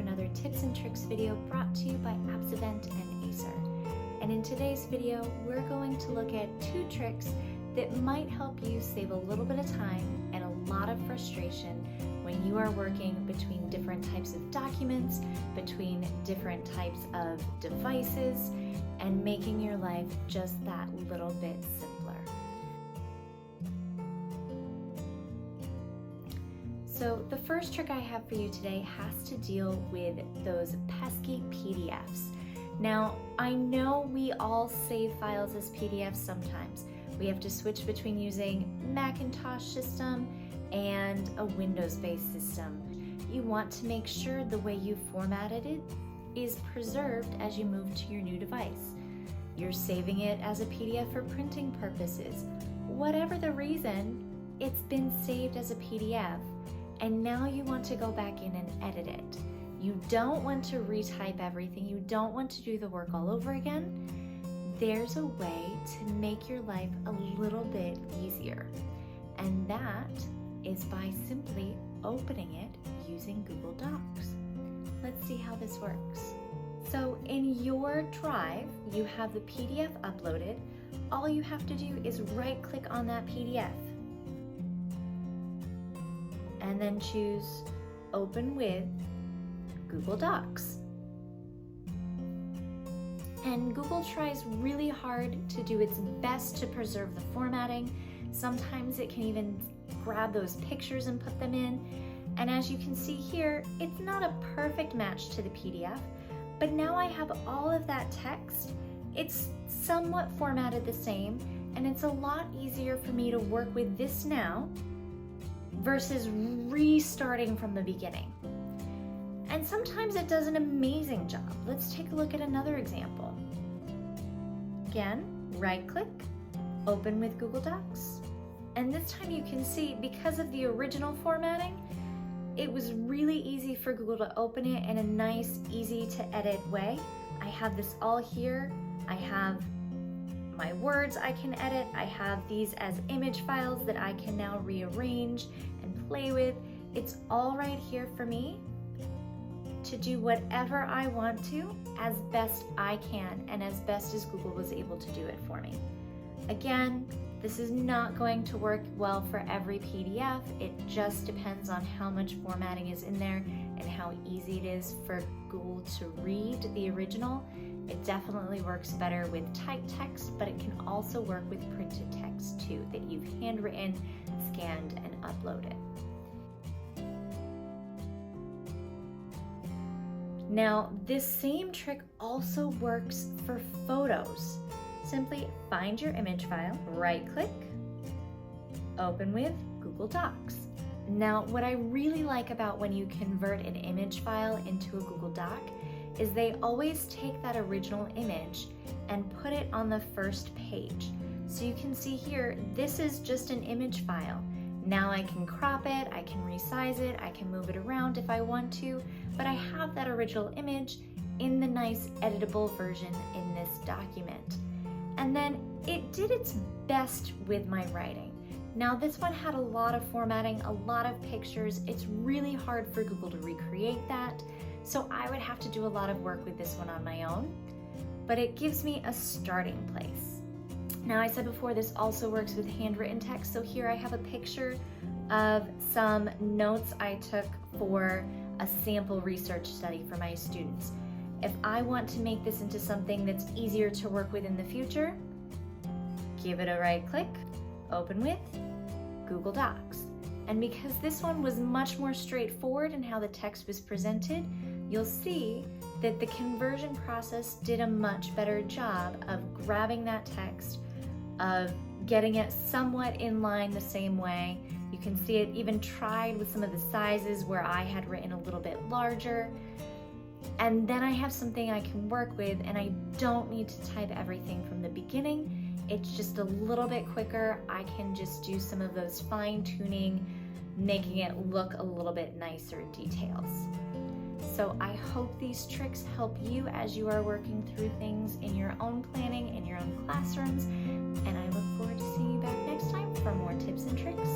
another tips and tricks video brought to you by Event and Acer. And in today's video, we're going to look at 2 tricks that might help you save a little bit of time and a lot of frustration when you are working between different types of documents, between different types of devices, and making your life just that little bit simpler. So the first trick I have for you today has to deal with those pesky PDFs. Now, I know we all save files as PDFs sometimes. We have to switch between using Macintosh system and a Windows-based system. You want to make sure the way you formatted it is preserved as you move to your new device. You're saving it as a PDF for printing purposes. Whatever the reason, it's been saved as a PDF, and now you want to go back in and edit it. You don't want to retype everything. You don't want to do the work all over again. There's a way to make your life a little bit easier, and that is by simply opening it using Google Docs. Let's see how this works. So in your Drive, you have the PDF uploaded. All you have to do is right-click on that PDF and then choose Open with Google Docs. And Google tries really hard to do its best to preserve the formatting. Sometimes it can even grab those pictures and put them in. And as you can see here, it's not a perfect match to the PDF, but now I have all of that text. It's somewhat formatted the same, and it's a lot easier for me to work with this now versus restarting from the beginning. And sometimes it does an amazing job. Let's take a look at another example. Again, right-click, open with Google Docs. And this time you can see, because of the original formatting, it was really easy for Google to open it in a nice, easy to edit way. I have this all here. I have my words I can edit. I have these as image files that I can now rearrange and play with. It's all right here for me to do whatever I want to as best I can and as best as Google was able to do it for me. Again, this is not going to work well for every PDF. It just depends on how much formatting is in there and how easy it is for Google to read the original. It definitely works better with typed text, but it can also work with printed text too, that you've handwritten, scanned, and uploaded. Now, this same trick also works for photos. Simply find your image file, right-click, open with Google Docs. Now, what I really like about when you convert an image file into a Google Doc is they always take that original image and put it on the first page. So you can see here, this is just an image file. Now I can crop it, I can resize it, I can move it around if I want to, but I have that original image in the nice editable version in this document. And then it did its best with my writing. Now this one had a lot of formatting, a lot of pictures. It's really hard for Google to recreate that, so I would have to do a lot of work with this one on my own, but it gives me a starting place. Now, I said before, this also works with handwritten text, so here I have a picture of some notes I took for a sample research study for my students. If I want to make this into something that's easier to work with in the future, give it a right click, open with Google Docs. And because this one was much more straightforward in how the text was presented, you'll see that the conversion process did a much better job of grabbing that text, of getting it somewhat in line the same way. You can see it even tried with some of the sizes where I had written a little bit larger. And then I have something I can work with, and I don't need to type everything from the beginning. It's just a little bit quicker. I can just do some of those fine tuning, making it look a little bit nicer details. So I hope these tricks help you as you are working through things in your own planning, in your own classrooms, and I look forward to seeing you back next time for more tips and tricks.